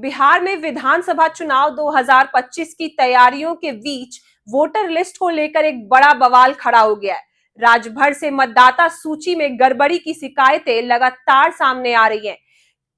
बिहार में विधानसभा चुनाव 2025 की तैयारियों के बीच वोटर लिस्ट को लेकर एक बड़ा बवाल खड़ा हो गया है। राज्य भर से मतदाता सूची में गड़बड़ी की शिकायतें लगातार सामने आ रही हैं।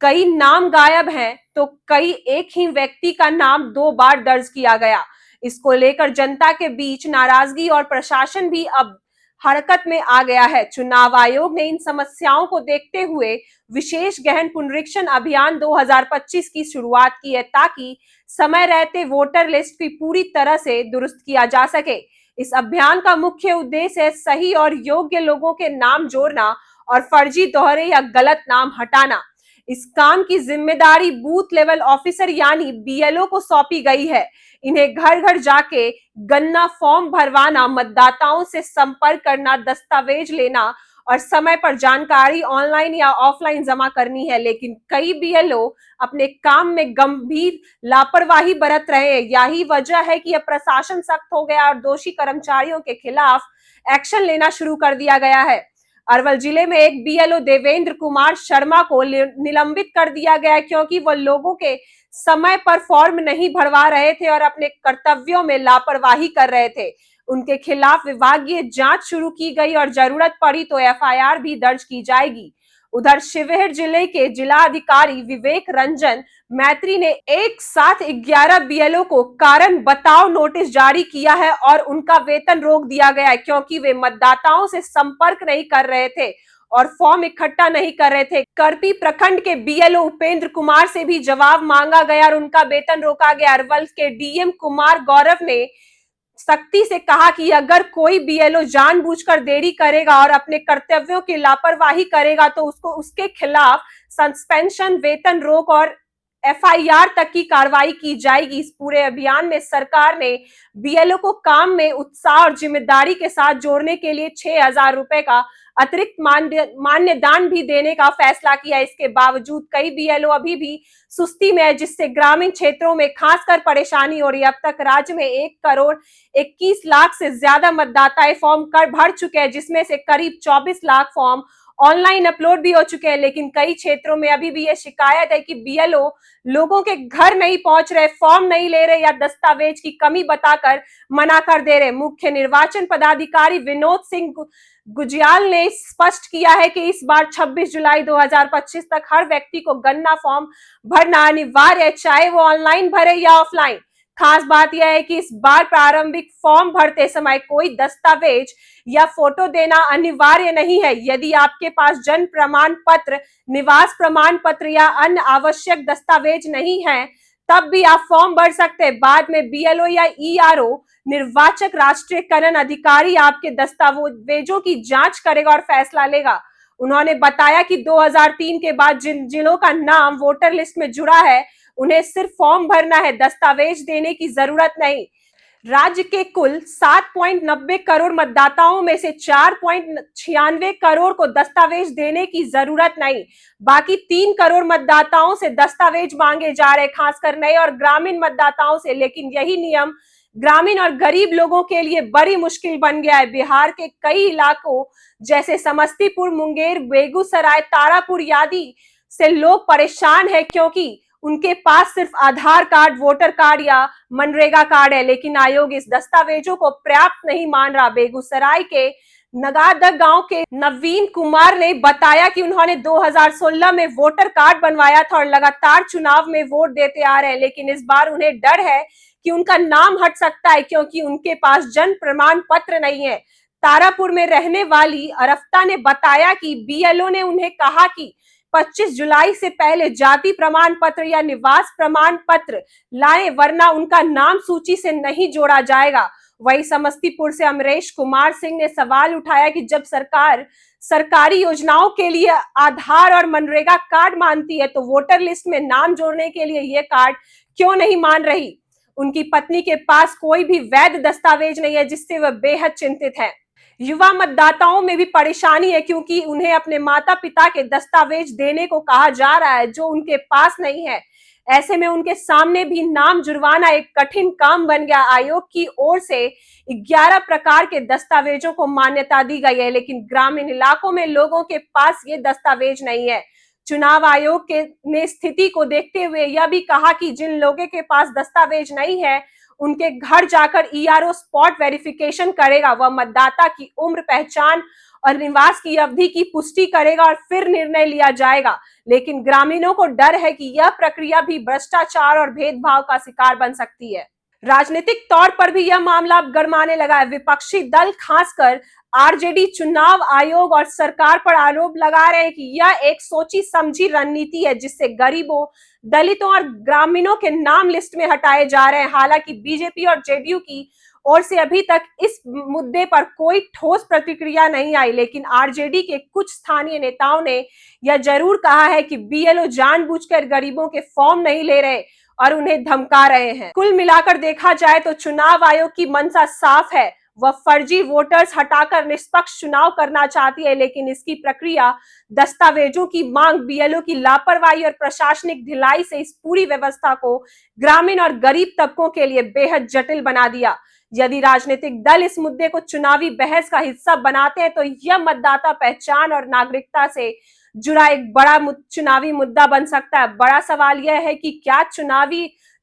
कई नाम गायब हैं, तो कई एक ही व्यक्ति का नाम 2 बार दर्ज किया गया। इसको लेकर जनता के बीच नाराजगी और प्रशासन भी अब हरकत में आ गया है। चुनाव आयोग ने इन समस्याओं को देखते हुए विशेष गहन पुनरीक्षण अभियान 2025 की शुरुआत की है, ताकि समय रहते वोटर लिस्ट की पूरी तरह से दुरुस्त किया जा सके। इस अभियान का मुख्य उद्देश्य है सही और योग्य लोगों के नाम जोड़ना और फर्जी, दोहरे या गलत नाम हटाना। इस काम की जिम्मेदारी बूथ लेवल ऑफिसर यानी बीएलओ को सौंपी गई है। इन्हें घर घर जाके गन्ना फॉर्म भरवाना, मतदाताओं से संपर्क करना, दस्तावेज लेना और समय पर जानकारी ऑनलाइन या ऑफलाइन जमा करनी है। लेकिन कई बीएलओ अपने काम में गंभीर लापरवाही बरत रहे हैं। यही वजह है कि अब प्रशासन सख्त हो गया और दोषी कर्मचारियों के खिलाफ एक्शन लेना शुरू कर दिया गया है। अरवल जिले में एक बीएलओ देवेंद्र कुमार शर्मा को निलंबित कर दिया गया, क्योंकि वह लोगों के समय पर फॉर्म नहीं भरवा रहे थे और अपने कर्तव्यों में लापरवाही कर रहे थे। उनके खिलाफ विभागीय जांच शुरू की गई और जरूरत पड़ी तो एफआईआर भी दर्ज की जाएगी। उधर शिवहर जिले के जिलाधिकारी विवेक रंजन मैत्री ने एक साथ 11 बीएलओ को कारण बताओ नोटिस जारी किया है और उनका वेतन रोक दिया गया है, क्योंकि वे मतदाताओं से संपर्क नहीं कर रहे थे और फॉर्म इकट्ठा नहीं कर रहे थे। करपी प्रखंड के बीएलओ उपेंद्र कुमार से भी जवाब मांगा गया और उनका वेतन रोका गया। अरवल के डीएम कुमार गौरव ने सख्ती से कहा कि अगर कोई बीएलओ जानबूझकर देरी करेगा और अपने कर्तव्यों की लापरवाही करेगा तो उसके खिलाफ सस्पेंशन, वेतन रोक और एफआईआर तक की कार्रवाई की जाएगी। इस पूरे अभियान में सरकार ने बीएलओ को काम में उत्साह और जिम्मेदारी के साथ जोड़ने के लिए 6,000 रुपए का अतिरिक्त मान्यदान भी देने का फैसला किया। इसके बावजूद कई बीएलओ अभी भी सुस्ती में है, जिससे ग्रामीण क्षेत्रों में खासकर परेशानी हो रही है। अब तक राज्य में 1,21,00,000 से ज्यादा मतदाता फॉर्म भर चुके हैं, जिसमें से करीब 24 लाख फॉर्म ऑनलाइन अपलोड भी हो चुके हैं। लेकिन कई क्षेत्रों में अभी भी ये शिकायत है कि बीएलओ लोगों के घर नहीं पहुंच रहे, फॉर्म नहीं ले रहे या दस्तावेज की कमी बताकर मना कर दे रहे। मुख्य निर्वाचन पदाधिकारी विनोद सिंह गुजियाल ने स्पष्ट किया है कि इस बार 26 जुलाई 2025 तक हर व्यक्ति को गन्ना फॉर्म भरना अनिवार्य है, चाहे वो ऑनलाइन भरे या ऑफलाइन। खास बात यह है कि इस बार प्रारंभिक फॉर्म भरते समय कोई दस्तावेज या फोटो देना अनिवार्य नहीं है। यदि आपके पास जन्म प्रमाण पत्र, निवास प्रमाण पत्र या अन्य आवश्यक दस्तावेज नहीं है, तब भी आप फॉर्म भर सकते हैं। बाद में बीएलओ या ईआरओ, निर्वाचक राष्ट्रीयकरण अधिकारी आपके दस्तावेजों की जांच करेगा और फैसला लेगा। उन्होंने बताया कि 2003 के बाद जिन जिलों का नाम वोटर लिस्ट में जुड़ा है, उन्हें सिर्फ फॉर्म भरना है, दस्तावेज देने की जरूरत नहीं। राज्य के कुल 7.90 करोड़ मतदाताओं में से 4.96 करोड़ को दस्तावेज देने की जरूरत नहीं। बाकी 3 करोड़ मतदाताओं से दस्तावेज मांगे जा रहे, खासकर नए और ग्रामीण मतदाताओं से। लेकिन यही नियम ग्रामीण और गरीब लोगों के लिए बड़ी मुश्किल बन गया है। बिहार के कई इलाकों जैसे समस्तीपुर, मुंगेर, बेगूसराय, तारापुर आदि से लोग परेशान है, क्योंकि उनके पास सिर्फ आधार कार्ड, वोटर कार्ड या मनरेगा कार्ड है। लेकिन आयोग इस दस्तावेजों को पर्याप्त नहीं मान रहा। बेगूसराय के नगादा गांव के नवीन कुमार ने बताया कि उन्होंने 2016 में वोटर कार्ड बनवाया था और लगातार चुनाव में वोट देते आ रहे हैं, लेकिन इस बार उन्हें डर है कि उनका नाम हट सकता है, क्योंकि उनके पास जन्म प्रमाण पत्र नहीं है। तारापुर में रहने वाली अरफ्ता ने बताया कि बीएलओ ने उन्हें कहा कि 25 जुलाई से पहले जाति प्रमाण पत्र या निवास प्रमाण पत्र लाएं, वरना उनका नाम सूची से नहीं जोड़ा जाएगा। वही समस्तीपुर से अमरेश कुमार सिंह ने सवाल उठाया कि जब सरकार सरकारी योजनाओं के लिए आधार और मनरेगा कार्ड मानती है, तो वोटर लिस्ट में नाम जोड़ने के लिए ये कार्ड क्यों नहीं मान रही। उनकी पत्नी के पास कोई भी वैध दस्तावेज नहीं है, जिससे वह बेहद चिंतित है। युवा मतदाताओं में भी परेशानी है, क्योंकि उन्हें अपने माता पिता के दस्तावेज देने को कहा जा रहा है, जो उनके पास नहीं है। ऐसे में उनके सामने भी नाम जुड़वाना एक कठिन काम बन गया। आयोग की ओर से 11 प्रकार के दस्तावेजों को मान्यता दी गई है, लेकिन ग्रामीण इलाकों में लोगों के पास ये दस्तावेज नहीं है। चुनाव आयोग ने स्थिति को देखते हुए यह भी कहा कि जिन लोगों के पास दस्तावेज नहीं है उनके घर जाकर ईआरओ स्पॉट वेरिफिकेशन करेगा। वह मतदाता की उम्र, पहचान और निवास की अवधि की पुष्टि करेगा और फिर निर्णय लिया जाएगा। लेकिन ग्रामीणों को डर है कि यह प्रक्रिया भी भ्रष्टाचार और भेदभाव का शिकार बन सकती है। राजनीतिक तौर पर भी यह मामला अब गरमाने लगा है। विपक्षी दल, खासकर आरजेडी, चुनाव आयोग और सरकार पर आरोप लगा रहे हैं कि यह एक सोची समझी रणनीति है जिससे गरीबों, दलितों और ग्रामीणों के नाम लिस्ट में हटाए जा रहे हैं। हालांकि बीजेपी और जेडीयू की ओर से अभी तक इस मुद्दे पर कोई ठोस प्रतिक्रिया नहीं आई, लेकिन आरजेडी के कुछ स्थानीय नेताओं ने यह जरूर कहा है कि बीएलओ जानबूझकर गरीबों के फॉर्म नहीं ले रहे और उन्हें धमका रहे हैं। कुल मिलाकर देखा जाए तो चुनाव आयोग की मंशा साफ है। वह फर्जी वोटर्स हटाकर निष्पक्ष चुनाव करना चाहती है, लेकिन इसकी प्रक्रिया, दस्तावेजों की मांग, बीएलओ की लापरवाही और प्रशासनिक ढिलाई से इस पूरी व्यवस्था को ग्रामीण और गरीब तबकों के लिए बेहद जटिल बना दिया। यदि राजनीतिक दल इस मुद्दे को चुनावी बहस का हिस्सा बनाते हैं तो यह मतदाता पहचान और नागरिकता से जुड़ा एक बड़ा चुनावी मुद्दा बन सकता है। बड़ा सवाल यह है कि क्या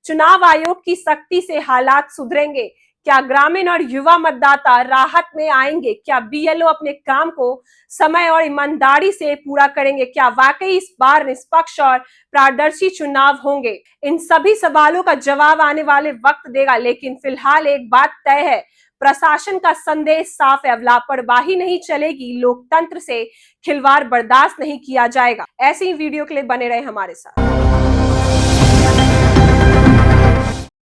चुनाव आयोग की सख्ती से हालात सुधरेंगे? क्या ग्रामीण और युवा मतदाता राहत में आएंगे? क्या बीएलओ अपने काम को समय और ईमानदारी से पूरा करेंगे? क्या वाकई इस बार निष्पक्ष और पारदर्शी चुनाव होंगे? इन सभी सवालों का जवाब आने वाले वक्त देगा, लेकिन फिलहाल एक बात तय है, प्रशासन का संदेश साफ है, अब लापरवाही नहीं चलेगी, लोकतंत्र से खिलवाड़ बर्दाश्त नहीं किया जाएगा। ऐसी वीडियो के लिए बने रहे हमारे साथ।